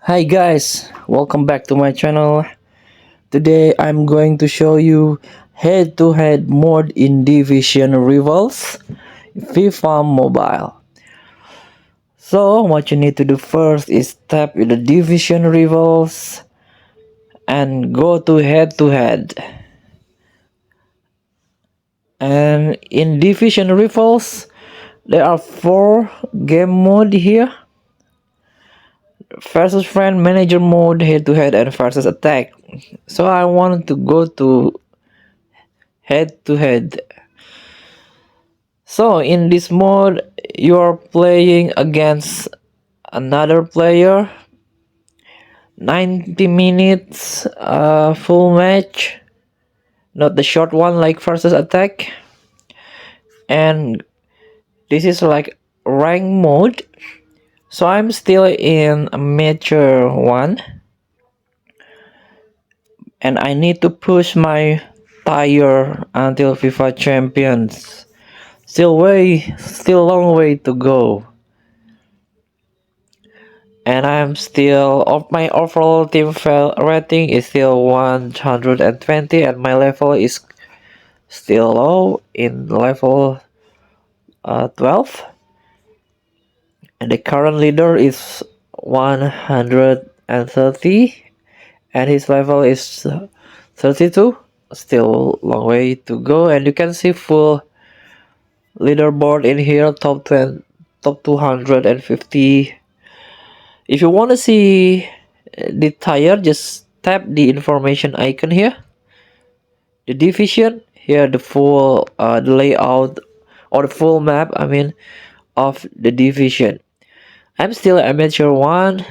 Hi guys, welcome back to my channel. Today I'm going to show you head-to-head mode in Division Rivals FIFA Mobile. So what you need to do first is tap in the Division Rivals and go to head-to-head. And in Division Rivals there are 4 game mode here: versus friend, manager mode, head-to-head, and versus attack. So I wanted to go to head to head. So in this mode, you are playing against another player, 90 minutes, full match, not the short one like versus attack. And this is like rank mode. So I'm still in a major one, and I need to push my tire until FIFA champions. Still long way to go. And I'm still of my overall team rating is still 120, and my level is still low in level 12, and the current leader is 130 and his level is 32. Still long way to go, and you can see full leaderboard in here, top 10, top 250. If you want to see the tire, just tap the information icon here, the division here, the full the layout or the full map, I mean, of the division. I'm still amateur 1,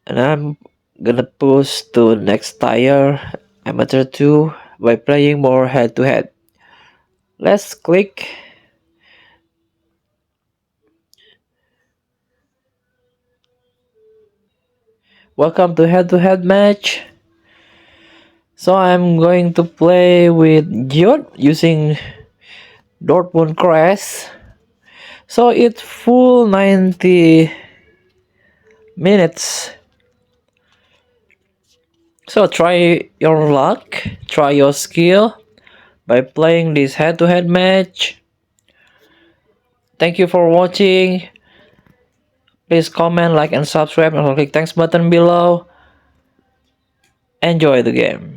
and I'm gonna push to next tire, amateur 2, by playing more head to head. Let's click. Welcome to head match. So I'm going to play with Giot using Dortmund Crest. So it's full 90 minutes. So try your luck, try your skill by playing this head-to-head match. Thank you for watching. Please comment, like, and subscribe, and click thanks button below. Enjoy the game.